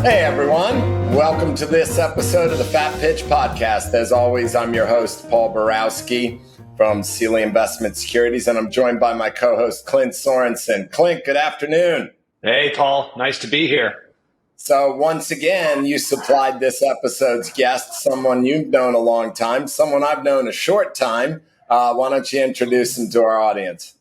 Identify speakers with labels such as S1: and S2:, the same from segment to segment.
S1: Hey everyone, welcome to this episode of the Fat Pitch Podcast. As always, I'm your host, Paul Borowski from Sealy Investment Securities, and I'm joined by my co-host, Clint Sorensen. Clint, good afternoon.
S2: Hey, Paul. Nice to be here.
S1: So once again, you supplied this episode's guest, someone you've known a long time, someone I've known a short time. Why don't you introduce him to our audience?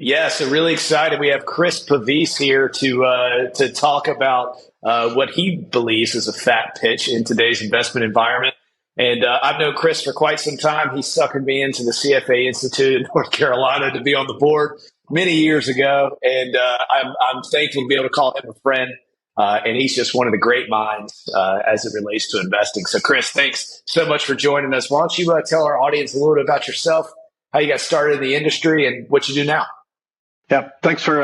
S2: Yeah, so really excited. We have Chris Pavese here to talk about what he believes is a fat pitch in today's investment environment. And I've known Chris for quite some time. He suckered me into the CFA Institute in North Carolina to be on the board many years ago. And I'm thankful to be able to call him a friend. And he's just one of the great minds as it relates to investing. So, Chris, thanks so much for joining us. Why don't you tell our audience a little bit about yourself, how you got started in the industry, and what you do now?
S3: Yeah, thanks for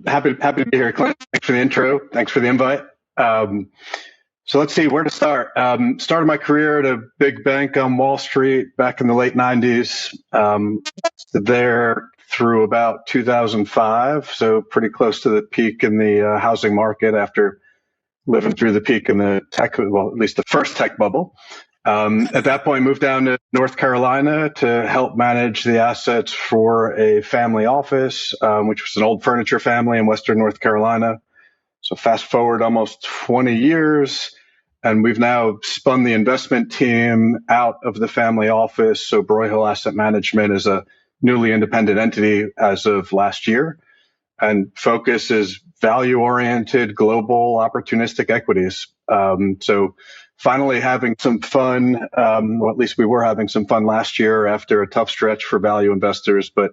S3: happy to be here, Clint. Thanks for the intro. Thanks for the invite. So let's see where to start. Started my career at a big bank on Wall Street back in the late 90s. There through about 2005, so pretty close to the peak in the housing market after living through the peak in the tech, well, at least the first tech bubble. At that point, moved down to North Carolina to help manage the assets for a family office, which was an old furniture family in Western North Carolina. So fast forward almost 20 years, and we've now spun the investment team out of the family office. So Broyhill Asset Management is a newly independent entity as of last year, and focus is value-oriented, global, opportunistic equities. So finally having some fun, or at least we were having some fun last year after a tough stretch for value investors, but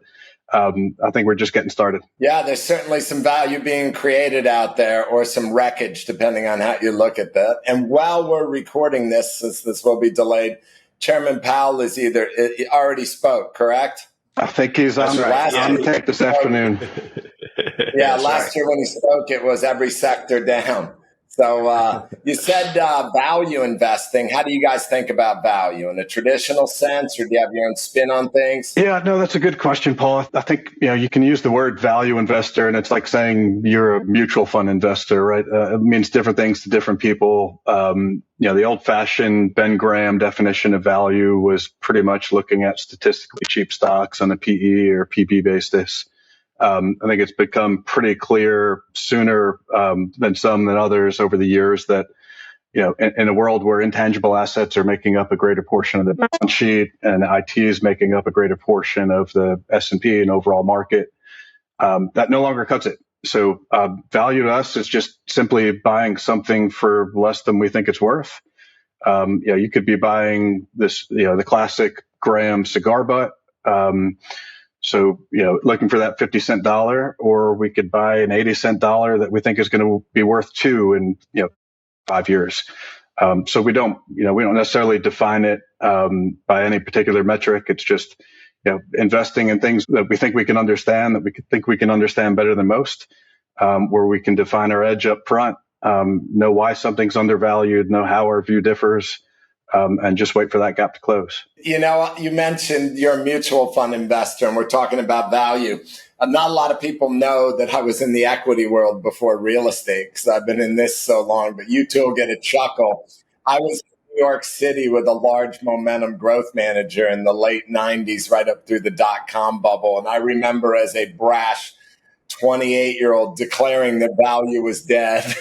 S3: I think we're just getting started.
S1: Yeah, there's certainly some value being created out there, or some wreckage, depending on how you look at that. And while we're recording this, since this will be delayed, Chairman Powell is already spoke, correct?
S3: I think he's on the tape this afternoon.
S1: Yeah, last year when he spoke, it was every sector down. So you said value investing. How do you guys think about value in a traditional sense, or do you have your own spin on things?
S3: Yeah, no, that's a good question, Paul. I think you can use the word value investor, and it's like saying you're a mutual fund investor, right? It means different things to different people. The old-fashioned Ben Graham definition of value was pretty much looking at statistically cheap stocks on a PE or PP basis. I think it's become pretty clear sooner than others over the years that, in a world where intangible assets are making up a greater portion of the balance sheet and IT is making up a greater portion of the S&P and overall market, that no longer cuts it. So value to us is just simply buying something for less than we think it's worth. You could be buying this, the classic Graham cigar butt. So, looking for that 50-cent dollar, or we could buy an 80-cent dollar that we think is going to be worth $2 in, 5 years. So we don't necessarily define it by any particular metric. It's just, investing in things that we think we can understand, that we think we can understand better than most, where we can define our edge up front, know why something's undervalued, know how our view differs. And just wait for that gap to close.
S1: You mentioned you're a mutual fund investor, and we're talking about value. Not a lot of people know that I was in the equity world before real estate, because I've been in this so long, but you two will get a chuckle. I was in New York City with a large momentum growth manager in the late 90s, right up through the dot-com bubble. And I remember as a brash 28-year-old declaring that value was dead,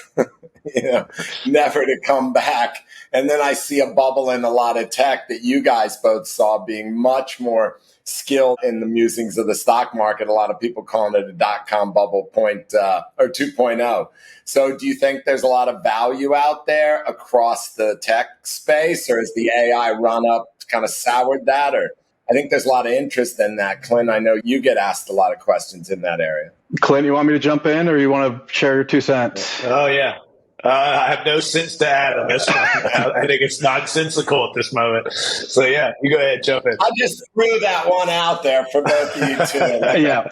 S1: never to come back. And then I see a bubble in a lot of tech that you guys both saw, being much more skilled in the musings of the stock market. A lot of people calling it a dot-com bubble 2.0. So do you think there's a lot of value out there across the tech space, or has the AI run up kind of soured that? Or I think there's a lot of interest in that. Clint, I know you get asked a lot of questions in that area.
S3: Clint, you want me to jump in, or you want to share your 2 cents?
S2: Oh, yeah. I have no sense to add on this one. I think it's nonsensical at this moment. So, yeah, you go ahead, jump in.
S1: I just threw that one out there for both of you two.
S3: Yeah.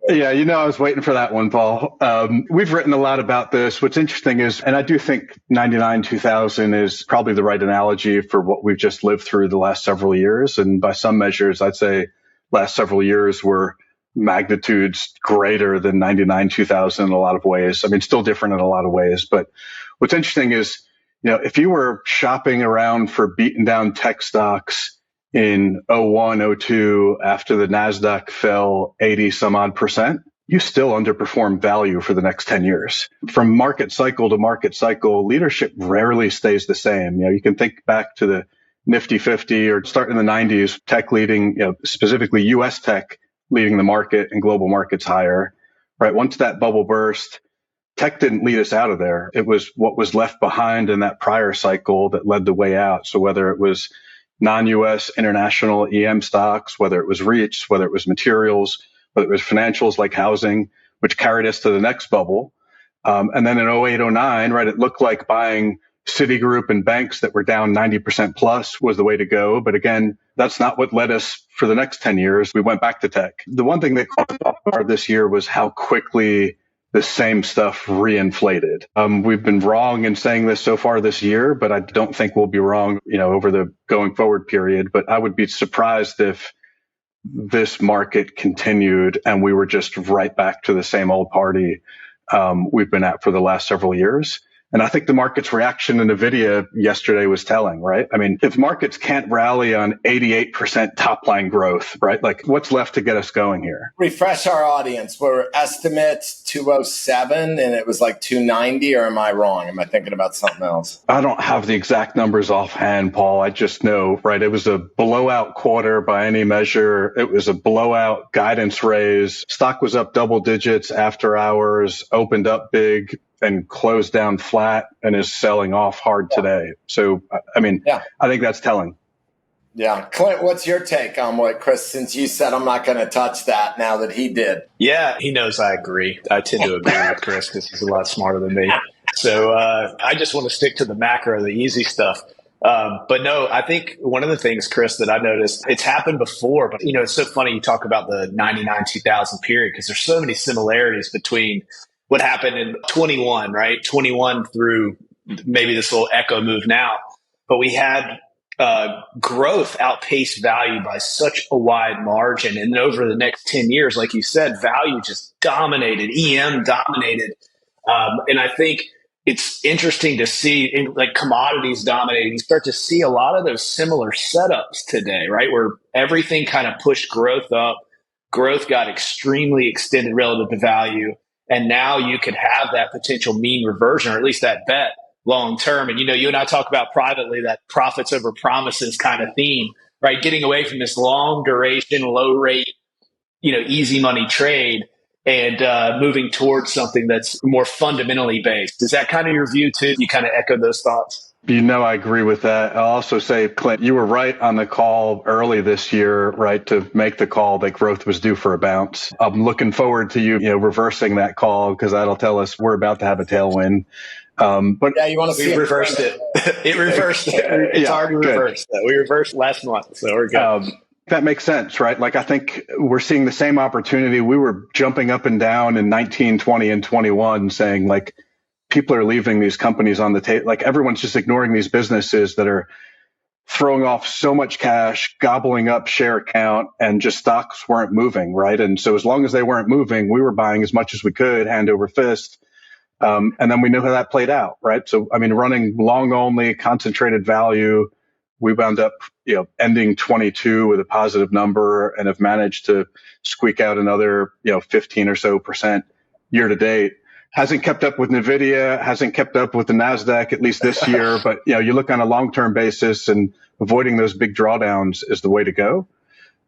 S3: Yeah, I was waiting for that one, Paul. We've written a lot about this. What's interesting is, and I do think 99-2000 is probably the right analogy for what we've just lived through the last several years. And by some measures, I'd say last several years were magnitudes greater than 99-2000 in a lot of ways. I mean, still different in a lot of ways, but What's interesting is, if you were shopping around for beaten down tech stocks in '01, '02, after the NASDAQ fell 80 some odd percent, you still underperform value for the next 10 years. From market cycle to market cycle, leadership rarely stays the same. You can think back to the Nifty 50 or start in the 90s, tech leading, specifically US tech leading the market and global markets higher, right? Once that bubble burst, tech didn't lead us out of there. It was what was left behind in that prior cycle that led the way out. So whether it was non-US international EM stocks, whether it was REITs, whether it was materials, whether it was financials like housing, which carried us to the next bubble. And then in '08, '09, right, it looked like buying Citigroup and banks that were down 90% plus was the way to go. But again, that's not what led us for the next 10 years. We went back to tech. The one thing that caught us off guard this year was how quickly the same stuff reinflated. We've been wrong in saying this so far this year, but I don't think we'll be wrong, over the going forward period. But I would be surprised if this market continued and we were just right back to the same old party we've been at for the last several years. And I think the market's reaction to NVIDIA yesterday was telling, right? I mean, if markets can't rally on 88% top line growth, right? Like, what's left to get us going here?
S1: Refresh our audience. Were estimates 207 and it was like 290, or am I wrong? Am I thinking about something else?
S3: I don't have the exact numbers offhand, Paul. I just know, right? It was a blowout quarter by any measure. It was a blowout guidance raise. Stock was up double digits after hours, opened up big, and closed down flat and is selling off hard today. So, I mean, I think that's telling.
S1: Yeah. Clint, what's your take on what Chris, since you said I'm not going to touch that now that he did?
S2: Yeah, he knows I agree. I tend to agree with Chris because he's a lot smarter than me. So I just want to stick to the macro, the easy stuff. But no, I think one of the things, Chris, that I noticed, it's happened before, but it's so funny you talk about the 99, 2000 period because there's so many similarities between what happened in 21, right? 21 through maybe this little echo move now. But we had growth outpace value by such a wide margin. And over the next 10 years, like you said, value just dominated, EM dominated. And I think it's interesting to see like commodities dominating. You start to see a lot of those similar setups today, right? Where everything kind of pushed growth up. Growth got extremely extended relative to value. And now you could have that potential mean reversion, or at least that bet long term. And, you and I talk about privately that profits over promises kind of theme, right? Getting away from this long duration, low rate, easy money trade and moving towards something that's more fundamentally based. Is that kind of your view too? You kind of echo those thoughts?
S3: I agree with that. I'll also say, Clint, you were right on the call early this year, right, to make the call that growth was due for a bounce. I'm looking forward to you, reversing that call because that'll tell us we're about to have a tailwind.
S1: But yeah, you want to see
S2: we reversed it. It reversed it. It's already reversed. We reversed last month, so we're good.
S3: That makes sense, right? Like, I think we're seeing the same opportunity. We were jumping up and down in 19, 20, and 21 saying, like, people are leaving these companies on the table. Like, everyone's just ignoring these businesses that are throwing off so much cash, gobbling up share count, and just stocks weren't moving, right? And so as long as they weren't moving, we were buying as much as we could, hand over fist. And then we knew how that played out, right? So, I mean, running long only, concentrated value, we wound up, ending 22 with a positive number and have managed to squeak out another, 15 or so percent year to date. Hasn't kept up with NVIDIA, hasn't kept up with the NASDAQ, at least this year. But, you look on a long-term basis and avoiding those big drawdowns is the way to go,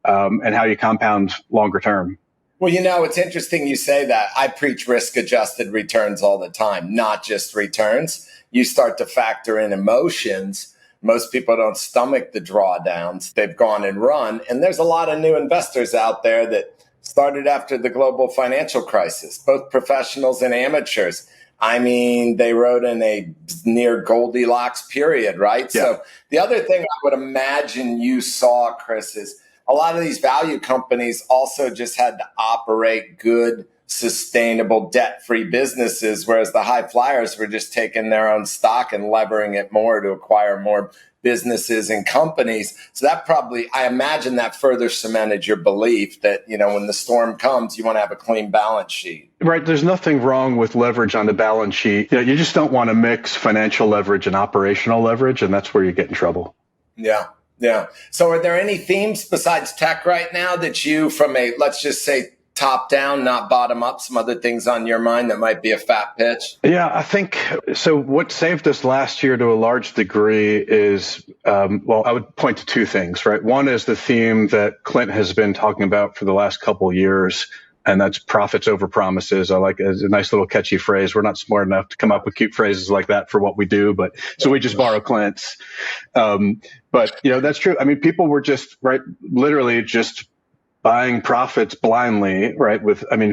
S3: and how you compound longer term.
S1: Well, it's interesting you say that. I preach risk-adjusted returns all the time, not just returns. You start to factor in emotions. Most people don't stomach the drawdowns. They've gone and run. And there's a lot of new investors out there that started after the global financial crisis, both professionals and amateurs. I mean, they rode in a near Goldilocks period, right? Yeah. So the other thing I would imagine you saw, Chris, is a lot of these value companies also just had to operate good, sustainable, debt-free businesses, whereas the high flyers were just taking their own stock and levering it more to acquire more businesses and companies. So that probably, I imagine that further cemented your belief that, when the storm comes, you want to have a clean balance sheet.
S3: Right. There's nothing wrong with leverage on the balance sheet. You just don't want to mix financial leverage and operational leverage, and that's where you get in trouble.
S1: Yeah. Yeah. So are there any themes besides tech right now that you, from a, let's just say, top down, not bottom up, some other things on your mind that might be a fat pitch?
S3: Yeah, I think so. What saved us last year to a large degree is, I would point to two things, right? One is the theme that Clint has been talking about for the last couple of years, and that's profits over promises. I like it as a nice little catchy phrase. We're not smart enough to come up with cute phrases like that for what we do, but so we just borrow Clint's. But that's true. I mean, people were just literally just buying profits blindly, right?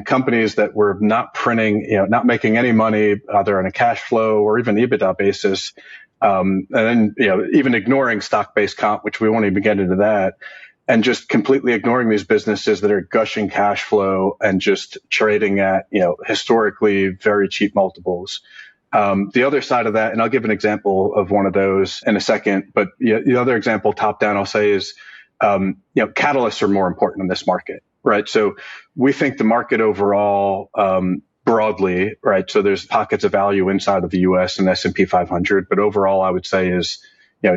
S3: Companies that were not printing, not making any money, either on a cash flow or even EBITDA basis. And then, even ignoring stock-based comp, which we won't even get into that, and just completely ignoring these businesses that are gushing cash flow and just trading at, historically very cheap multiples. The other side of that, and I'll give an example of one of those in a second, but the other example top down I'll say is, catalysts are more important in this market, right? So we think the market overall, broadly, right? So there's pockets of value inside of the US and S&P 500, but overall I would say is,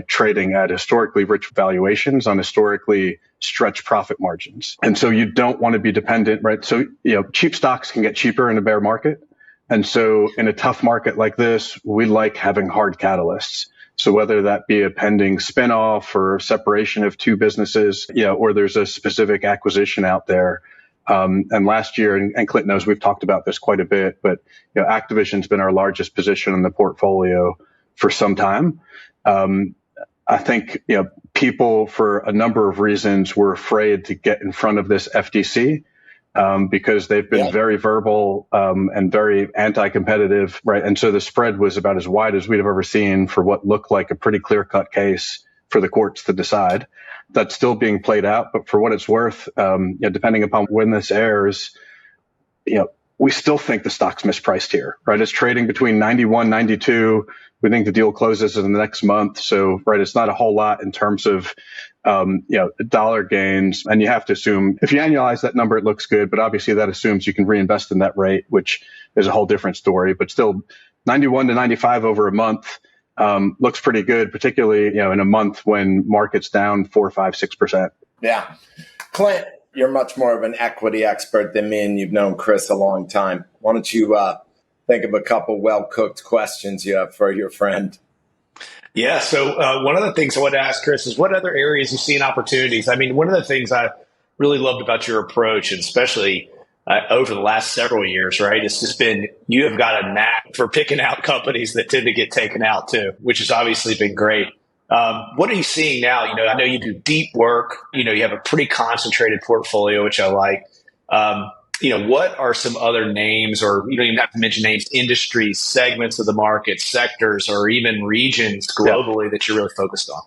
S3: trading at historically rich valuations on historically stretched profit margins. And so you don't want to be dependent, right? So, cheap stocks can get cheaper in a bear market. And so in a tough market like this, we like having hard catalysts. So whether that be a pending spinoff or separation of two businesses, or there's a specific acquisition out there. And last year, and Clint knows we've talked about this quite a bit, but Activision's been our largest position in the portfolio for some time. I think people, for a number of reasons, were afraid to get in front of this FTC. Because they've been very verbal and very anti-competitive, right? And so the spread was about as wide as we'd have ever seen for what looked like a pretty clear-cut case for the courts to decide. That's still being played out, but for what it's worth, depending upon when this airs, we still think the stock's mispriced here, right? It's trading between 91, 92. We think the deal closes in the next month. So, right, it's not a whole lot in terms of, dollar gains. And you have to assume if you annualize that number, it looks good, but obviously that assumes you can reinvest in that rate, which is a whole different story, but still 91 to 95 over a month, looks pretty good, particularly, in a month when market's down 4, 5, 6%.
S1: Yeah. Clint, you're much more of an equity expert than me, and you've known Chris a long time. Why don't you think of a couple well-cooked questions you have for your friend?
S2: Yeah. So one of the things I want to ask Chris is what other areas you see in opportunities? I mean, one of the things I really loved about your approach, and especially over the last several years, right, it's just been you have got a knack for picking out companies that tend to get taken out too, which has obviously been great. What are you seeing now? I know you do deep work. You have a pretty concentrated portfolio, which I like. What are some other names, or you don't even have to mention names, industries, segments of the market, sectors, or even regions globally that you're really focused on?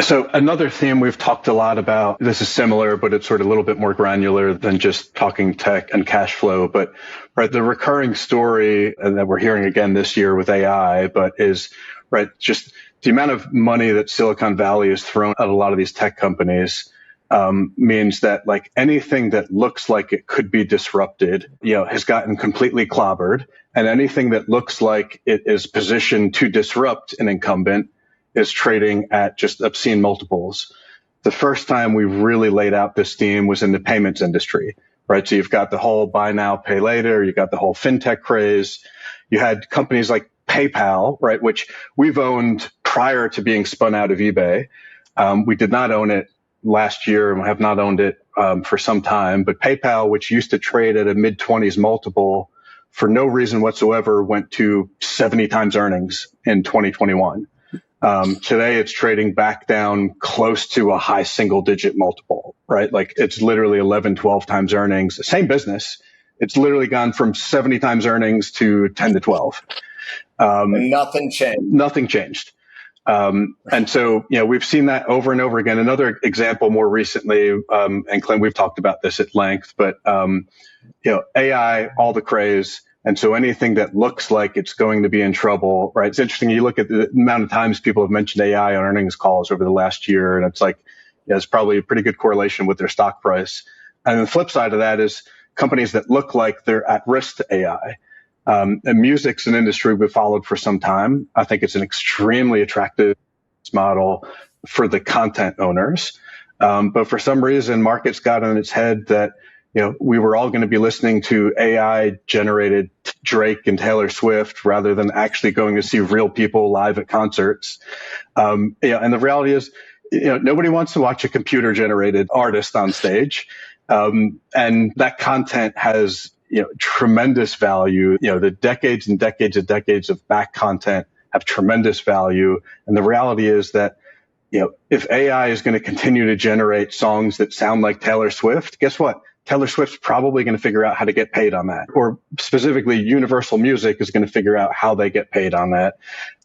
S3: So another theme we've talked a lot about, this is similar, but it's sort of a little bit more granular than just talking tech and cash flow. But the recurring story that we're hearing again this year with AI, but is just the amount of money that Silicon Valley has thrown at a lot of these tech companies means that anything that looks like it could be disrupted, has gotten completely clobbered. And anything that looks like it is positioned to disrupt an incumbent is trading at just obscene multiples. The first time we really laid out this theme was in the payments industry, right? So you've got the whole buy now, pay later. You've got the whole fintech craze. You had companies like PayPal, right, which we've owned prior to being spun out of eBay. We did not own it last year and have not owned it for some time. But PayPal, which used to trade at a mid-20s multiple, for no reason whatsoever, went to 70 times earnings in 2021. Today, it's trading back down close to a high single-digit multiple, right? It's literally 11, 12 times earnings. Same business. It's literally gone from 70 times earnings to 10 to 12.
S1: And nothing changed.
S3: Nothing changed. And so, we've seen that over and over again. Another example more recently, and Clint, we've talked about this at length, but, AI, all the craze, And so anything that looks like it's going to be in trouble, right? It's interesting. You look at the amount of times people have mentioned AI on earnings calls over the last year, and it's like, yeah, it's probably a pretty good correlation with their stock price. And the flip side of that is companies that look like they're at risk to AI. And music's an industry we've followed for some time. I think it's an extremely attractive model for the content owners. But for some reason, markets got in its head that, we were all going to be listening to AI generated Drake and Taylor Swift rather than actually going to see real people live at concerts. And the reality is, nobody wants to watch a computer generated artist on stage. And that content has, tremendous value. The decades and decades and decades of back content have tremendous value. And the reality is that, if AI is going to continue to generate songs that sound like Taylor Swift, guess what? Taylor Swift's probably going to figure out how to get paid on that. Or specifically, Universal Music is going to figure out how they get paid on that.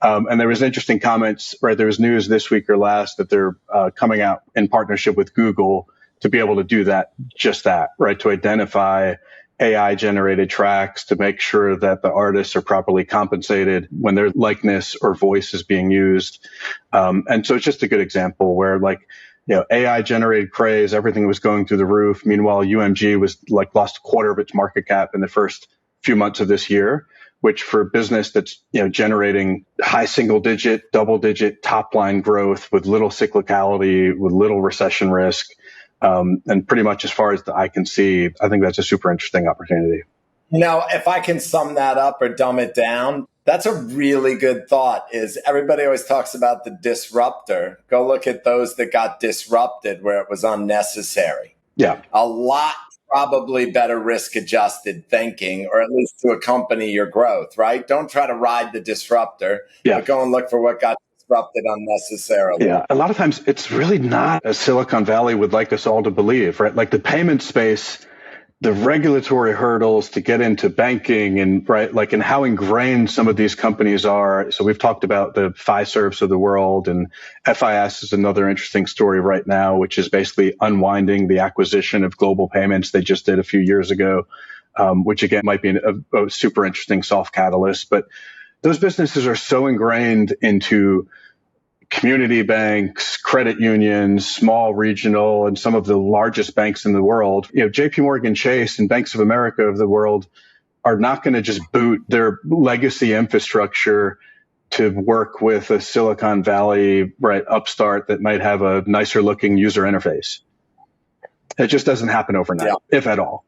S3: And there was interesting comments, right? There was news this week or last that they're coming out in partnership with Google to be able to do that, just that, right? To identify AI generated tracks, to make sure that the artists are properly compensated when their likeness or voice is being used. And so it's just a good example where AI generated craze, everything was going through the roof. Meanwhile, UMG was lost a quarter of its market cap in the first few months of this year, which for a business that's, generating high single digit, double digit top line growth with little cyclicality, with little recession risk. And pretty much as far as the eye can see, I think that's a super interesting opportunity.
S1: If I can sum that up or dumb it down, that's a really good thought. Is everybody always talks about the disruptor. Go look at those that got disrupted where it was unnecessary.
S3: Yeah.
S1: A lot probably better risk adjusted thinking, or at least to accompany your growth, right? Don't try to ride the disruptor, but go and look for what got disrupted unnecessarily.
S3: Yeah. A lot of times it's really not as Silicon Valley would like us all to believe, right? Like the payment space, the regulatory hurdles to get into banking and and how ingrained some of these companies are. So we've talked about the Fiservs of the world, and FIS is another interesting story right now, which is basically unwinding the acquisition of Global Payments they just did a few years ago, which again might be a super interesting soft catalyst. But those businesses are so ingrained into community banks, credit unions, small regional, and some of the largest banks in the world. JP Morgan Chase and Banks of America of the world are not going to just boot their legacy infrastructure to work with a Silicon Valley upstart that might have a nicer looking user interface. It just doesn't happen overnight, if at all.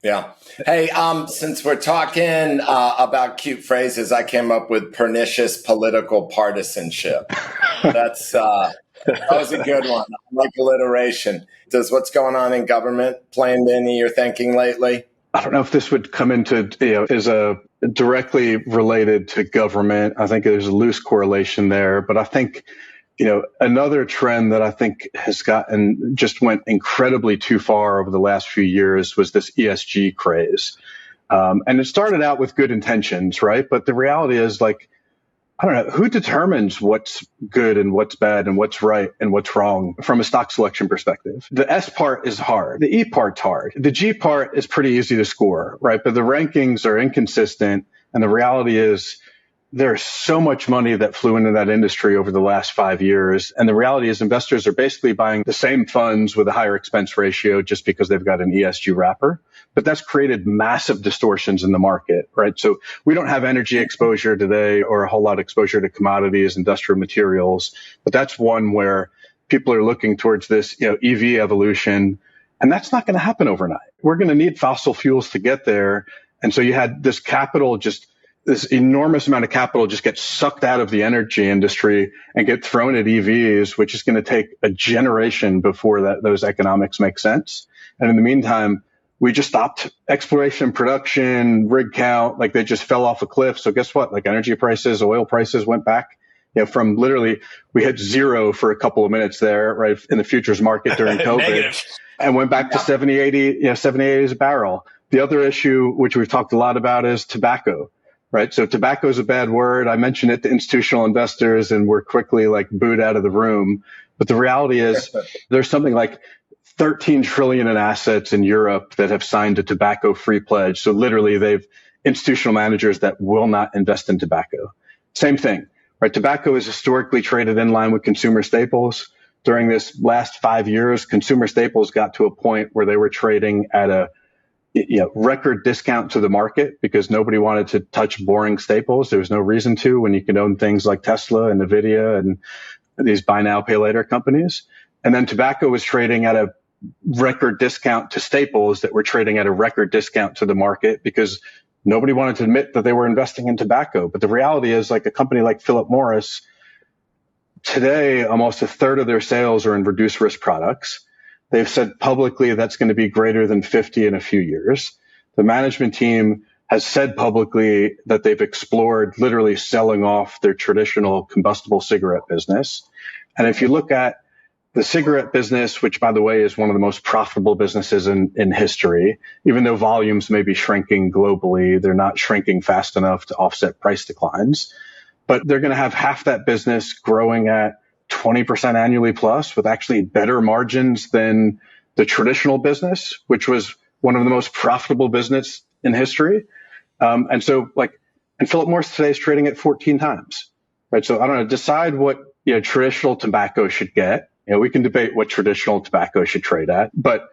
S1: Yeah. Hey, since we're talking about cute phrases, I came up with pernicious political partisanship. That was a good one. I like alliteration. Does what's going on in government play into any of your thinking lately?
S3: I don't know if this would come into, is directly related to government. I think there's a loose correlation there, but I think, another trend that I think has just went incredibly too far over the last few years was this ESG craze. And it started out with good intentions, right? But the reality is I don't know, who determines what's good and what's bad and what's right and what's wrong from a stock selection perspective? The S part is hard. The E part's hard. The G part is pretty easy to score, right? But the rankings are inconsistent. And the reality is there's so much money that flew into that industry over the last 5 years. And the reality is investors are basically buying the same funds with a higher expense ratio just because they've got an ESG wrapper. But that's created massive distortions in the market, right? So we don't have energy exposure today or a whole lot of exposure to commodities, industrial materials. But that's one where people are looking towards this, EV evolution. And that's not going to happen overnight. We're going to need fossil fuels to get there. And so you had this this enormous amount of capital just get sucked out of the energy industry and get thrown at EVs, which is going to take a generation before those economics make sense. And in the meantime, we just stopped exploration and production, rig count, they just fell off a cliff. So guess what? Energy prices, oil prices went back, from literally, we hit zero for a couple of minutes there, right, in the futures market during COVID, and went back to 70, 80, 70, 80 as a barrel. The other issue, which we've talked a lot about, is tobacco. Right. So tobacco is a bad word. I mentioned it to institutional investors and we're quickly booed out of the room. But the reality is there's something like 13 trillion in assets in Europe that have signed a tobacco free pledge. So literally they've institutional managers that will not invest in tobacco. Same thing, right? Tobacco is historically traded in line with consumer staples. During this last 5 years, consumer staples got to a point where they were trading at a record discount to the market because nobody wanted to touch boring staples. There was no reason to when you can own things like Tesla and Nvidia and these buy now, pay later companies. And then tobacco was trading at a record discount to staples that were trading at a record discount to the market because nobody wanted to admit that they were investing in tobacco. But the reality is, like a company like Philip Morris, today, almost a third of their sales are in reduced risk products. They've said publicly that's going to be greater than 50 in a few years. The management team has said publicly that they've explored literally selling off their traditional combustible cigarette business. And if you look at the cigarette business, which, by the way, is one of the most profitable businesses in history, even though volumes may be shrinking globally, they're not shrinking fast enough to offset price declines. But they're going to have half that business growing at 20% annually plus with actually better margins than the traditional business, which was one of the most profitable business in history. And Philip Morris today is trading at 14 times, right? So I don't know, decide what traditional tobacco should get. We can debate what traditional tobacco should trade at, but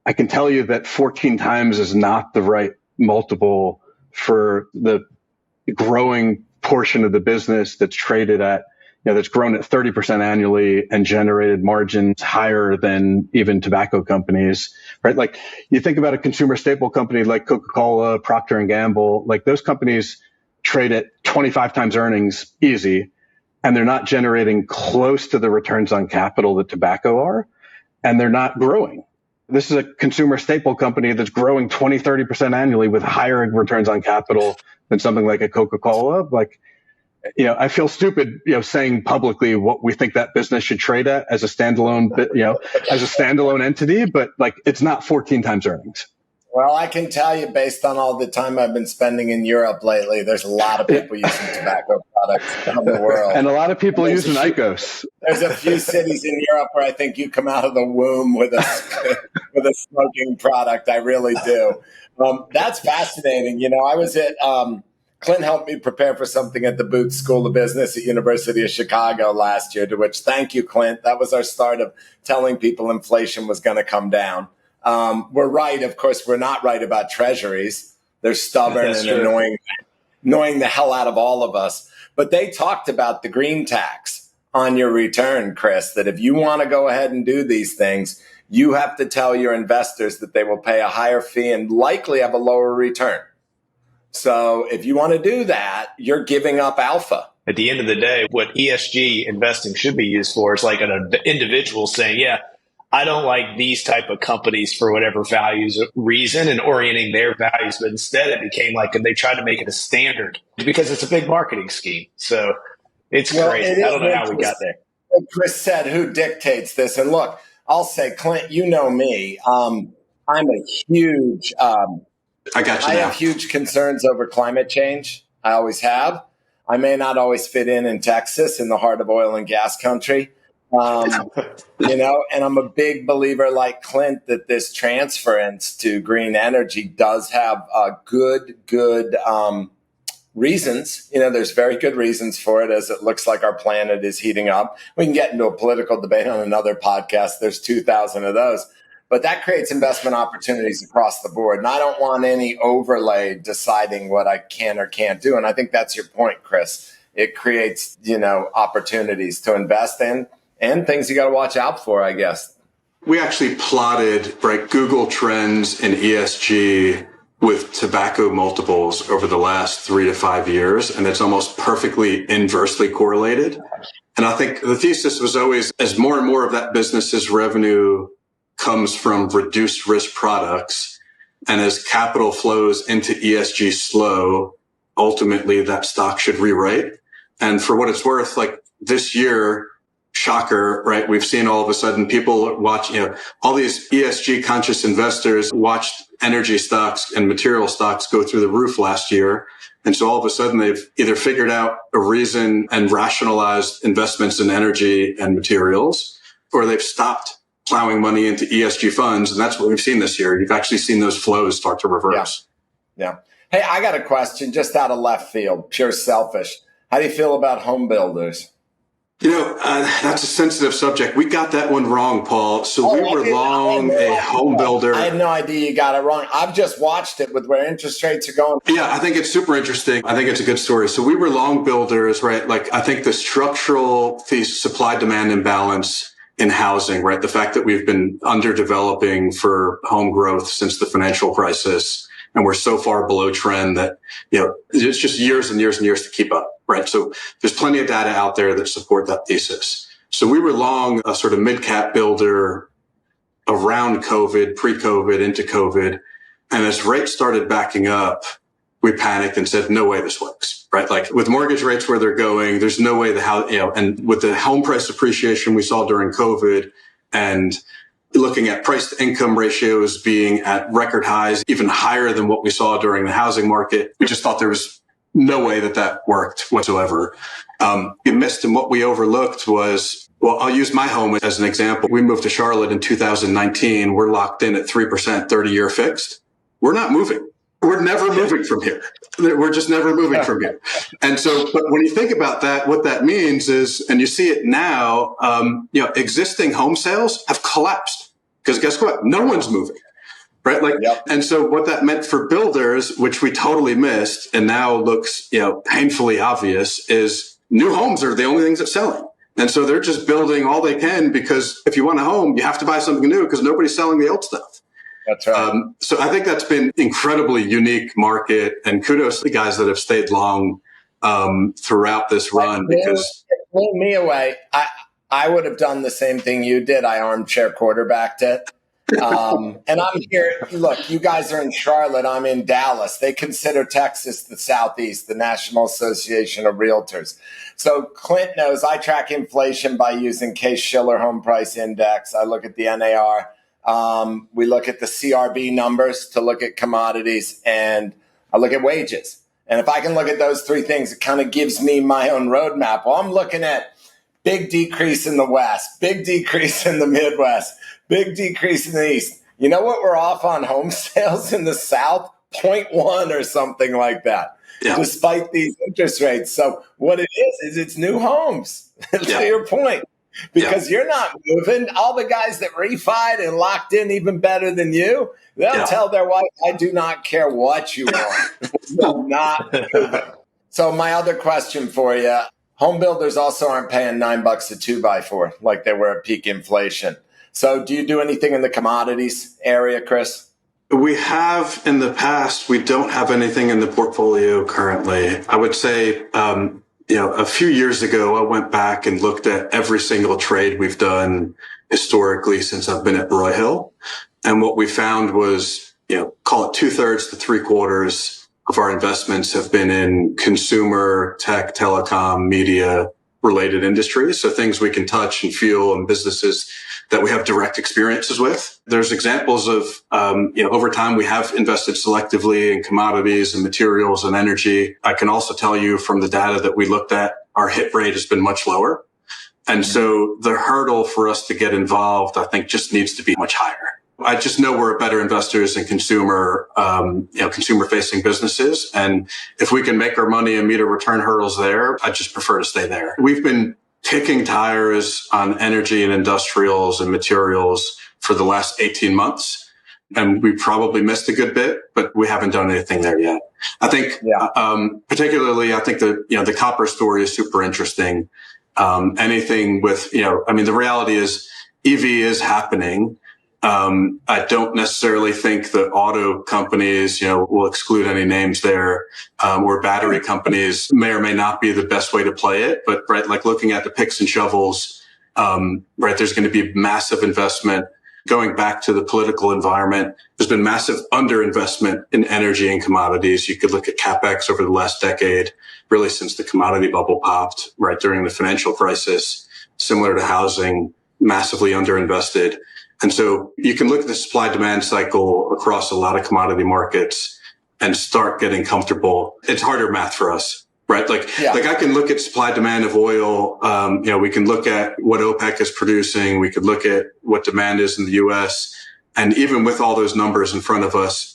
S3: I can tell you that 14 times is not the right multiple for the growing portion of the business that's traded at, that's grown at 30% annually and generated margins higher than even tobacco companies, right? Like you think about a consumer staple company like Coca-Cola, Procter & Gamble, like those companies trade at 25 times earnings easy, and they're not generating close to the returns on capital that tobacco are, and they're not growing. This is a consumer staple company that's growing 20, 30% annually with higher returns on capital than something like a Coca-Cola. Like, I feel stupid, saying publicly what we think that business should trade at as a standalone, as a standalone entity, but like it's not 14 times earnings.
S1: Well, I can tell you, based on all the time I've been spending in Europe lately, there's a lot of people using tobacco products around the world.
S3: And a lot of people using IQOS.
S1: There's a few cities in Europe where I think you come out of the womb with a smoking product. I really do. That's fascinating. I was at Clint helped me prepare for something at the Booth School of Business at University of Chicago last year, to which thank you, Clint. That was our start of telling people inflation was going to come down. We're right. Of course, we're not right about treasuries. They're stubborn and annoying the hell out of all of us. But they talked about the green tax on your return, Chris, that if you want to go ahead and do these things, you have to tell your investors that they will pay a higher fee and likely have a lower return. So if you want to do that, you're giving up alpha.
S2: At the end of the day, what ESG investing should be used for is like an individual saying, yeah, I don't like these type of companies for whatever values reason and orienting their values. But instead it became like, and they tried to make it a standard because it's a big marketing scheme. So it's crazy. I don't know how we got there.
S1: Chris said, who dictates this? And look, I'll say, Clint, you know me. I'm a huge...
S4: I got you. I
S1: have huge concerns over climate change. I always have. I may not always fit in Texas, in the heart of oil and gas country, and I'm a big believer like Clint that this transference to green energy does have good reasons. There's very good reasons for it, as it looks like our planet is heating up. We can get into a political debate on another podcast. There's 2,000 of those. But that creates investment opportunities across the board. And I don't want any overlay deciding what I can or can't do. And I think that's your point, Chris. It creates, opportunities to invest in and things you got to watch out for, I guess.
S4: We actually plotted, Google trends in ESG with tobacco multiples over the last 3 to 5 years. And it's almost perfectly inversely correlated. And I think the thesis was always, as more and more of that business's revenue comes from reduced risk products, and as capital flows into ESG slow, ultimately that stock should rewrite. And for what it's worth, like this year, shocker, right? We've seen all of a sudden people watch, all these ESG conscious investors watched energy stocks and material stocks go through the roof last year. And so all of a sudden they've either figured out a reason and rationalized investments in energy and materials, or they've stopped plowing money into ESG funds. And that's what we've seen this year. You've actually seen those flows start to reverse.
S1: Yeah. Hey, I got a question just out of left field, pure selfish. How do you feel about home builders?
S4: That's a sensitive subject. We got that one wrong, Paul. So we were long a home builder.
S1: I had no idea you got it wrong. I've just watched it with where interest rates are going.
S4: Yeah, I think it's super interesting. I think it's a good story. So we were long builders, right? Like I think the structural supply demand imbalance in housing, right? The fact that we've been underdeveloping for home growth since the financial crisis, and we're so far below trend that, it's just years and years and years to keep up, right? So there's plenty of data out there that support that thesis. So we were long a sort of mid-cap builder around COVID, pre-COVID, into COVID. And as rates started backing up, we panicked and said, no way this works, right? Like with mortgage rates where they're going, there's no way and with the home price appreciation we saw during COVID and looking at price to income ratios being at record highs, even higher than what we saw during the housing market, we just thought there was no way that worked whatsoever. We missed, and what we overlooked was, well, I'll use my home as an example. We moved to Charlotte in 2019. We're locked in at 3%, 30-year fixed. We're not moving. We're never moving from here. We're just never moving from here. And so, but when you think about that, what that means is, and you see it now, existing home sales have collapsed because guess what? No one's moving. Right. And so what that meant for builders, which we totally missed and now looks, painfully obvious, is new homes are the only things that's selling. And so they're just building all they can because if you want a home, you have to buy something new because nobody's selling the old stuff.
S1: That's right.
S4: So I think that's been incredibly unique market, and kudos to the guys that have stayed long throughout this run because
S1: blew me away. I would have done the same thing you did. I armchair quarterbacked it. And I'm here. Look, you guys are in Charlotte. I'm in Dallas. They consider Texas the Southeast, the National Association of Realtors. So Clint knows I track inflation by using Case-Shiller Home Price Index. I look at the NAR. We look at the CRB numbers to look at commodities, and I look at wages. And if I can look at those three things, it kind of gives me my own roadmap. Well, I'm looking at big decrease in the West, big decrease in the Midwest, big decrease in the East. You know what? We're off on home sales in the South, 0.1 or something like that, despite these interest rates. So what it is it's new homes, to your point, because you're not moving. All the guys that refied and locked in even better than you, they'll tell their wife, I do not care what you want. We're not moving. So my other question for you, home builders also aren't paying $9 a 2x4 like they were at peak inflation. So do you do anything in the commodities area, Chris?
S4: We have in the past. We don't have anything in the portfolio currently. I would say, a few years ago, I went back and looked at every single trade we've done historically since I've been at Broyhill. And what we found was, call it 2/3 to 3/4 of our investments have been in consumer, tech, telecom, media related industries. So things we can touch and feel and businesses that we have direct experiences with. There's examples of, over time we have invested selectively in commodities and materials and energy. I can also tell you from the data that we looked at, our hit rate has been much lower. And so the hurdle for us to get involved, I think, just needs to be much higher. I just know we're better investors in consumer facing businesses. And if we can make our money and meet our return hurdles there, I just prefer to stay there. We've been kicking tires on energy and industrials and materials for the last 18 months. And we probably missed a good bit, but we haven't done anything there yet. I think, particularly, I think the copper story is super interesting. Anything with, the reality is EV is happening. I don't necessarily think that auto companies, will exclude any names there, or battery companies may or may not be the best way to play it. But like looking at the picks and shovels, there's going to be massive investment. Going back to the political environment, there's been massive underinvestment in energy and commodities. You could look at CapEx over the last decade, really since the commodity bubble popped, during the financial crisis, similar to housing, massively underinvested. And so you can look at the supply demand cycle across a lot of commodity markets and start getting comfortable. It's harder math for us, right? Like I can look at supply demand of oil. We can look at what OPEC is producing. We could look at what demand is in the US. And even with all those numbers in front of us,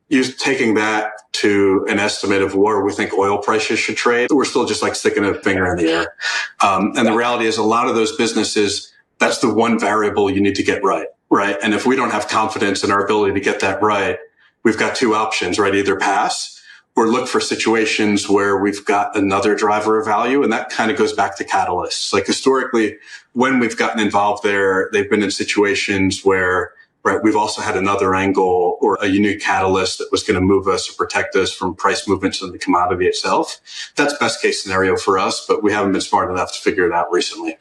S4: taking that to an estimate of where we think oil prices should trade, we're still just like sticking a finger in the air. And the reality is a lot of those businesses, that's the one variable you need to get right. Right. And if we don't have confidence in our ability to get that right, we've got two options, right? Either pass or look for situations where we've got another driver of value. And that kind of goes back to catalysts. Like historically, when we've gotten involved there, they've been in situations where, right, we've also had another angle or a unique catalyst that was going to move us or protect us from price movements in the commodity itself. That's best case scenario for us, but we haven't been smart enough to figure it out recently.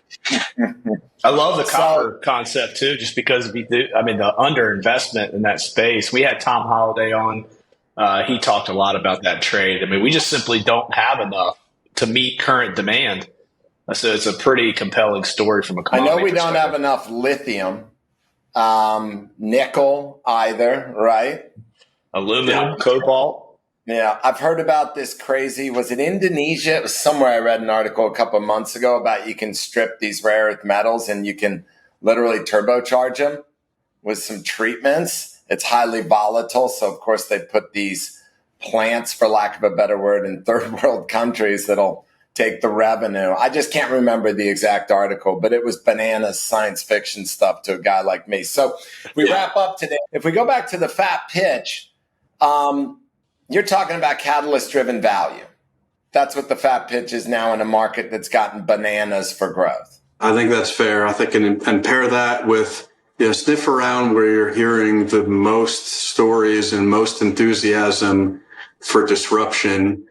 S2: I love the copper concept too, just because the underinvestment in that space. We had Tom Holliday on. He talked a lot about that trade. I mean, we just simply don't have enough to meet current demand. So it's a pretty compelling story from a commodity
S1: I know we don't have enough lithium, nickel either, right?
S2: Aluminum, cobalt.
S1: Yeah, I've heard about this crazy, was it Indonesia? It was somewhere I read an article a couple of months ago about you can strip these rare earth metals and you can literally turbocharge them with some treatments. It's highly volatile. So, of course, they put these plants, for lack of a better word, in third world countries that'll take the revenue. I just can't remember the exact article, but it was bananas science fiction stuff to a guy like me. So we wrap up today. If we go back to the fat pitch, you're talking about catalyst-driven value. That's what the fat pitch is now in a market that's gotten bananas for growth.
S4: I think that's fair. I think, and pair that with, sniff around where you're hearing the most stories and most enthusiasm for disruption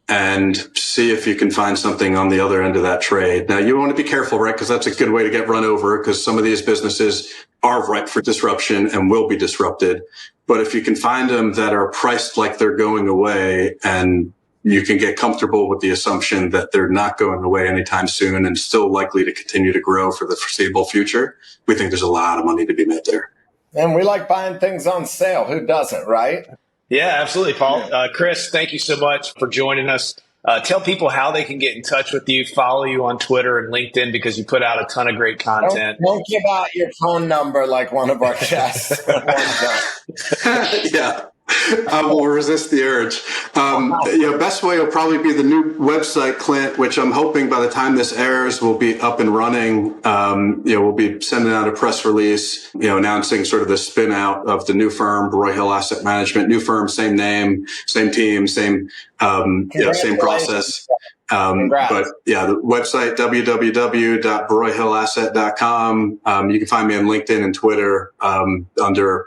S4: and see if you can find something on the other end of that trade. Now, you want to be careful, right? Because that's a good way to get run over because some of these businesses are ripe for disruption and will be disrupted. But if you can find them that are priced like they're going away and you can get comfortable with the assumption that they're not going away anytime soon and still likely to continue to grow for the foreseeable future, we think there's a lot of money to be made there.
S1: And we like buying things on sale. Who doesn't, right?
S2: Yeah, absolutely, Paul. Chris, thank you so much for joining us. Tell people how they can get in touch with you, follow you on Twitter and LinkedIn because you put out a ton of great content.
S1: Don't give out your phone number like one of our guests.
S4: Yeah. I will resist the urge. Best way will probably be the new website, Clint, which I'm hoping by the time this airs will be up and running. We'll be sending out a press release, announcing sort of the spin out of the new firm, Broyhill Asset Management. New firm, same name, same team, same process. But the website, www.broyhillasset.com. You can find me on LinkedIn and Twitter, under,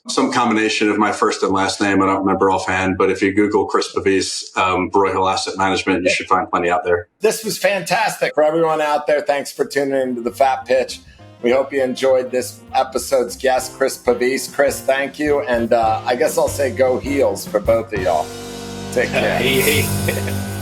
S4: some combination of my first and last name. I don't remember offhand, but if you Google Chris Pavese, Broyhill Asset Management, you should find plenty out there.
S1: This was fantastic for everyone out there. Thanks for tuning into the Fat Pitch. We hope you enjoyed this episode's guest, Chris Pavese. Chris, thank you. And I guess I'll say go Heels for both of y'all. Take care.
S2: Hey.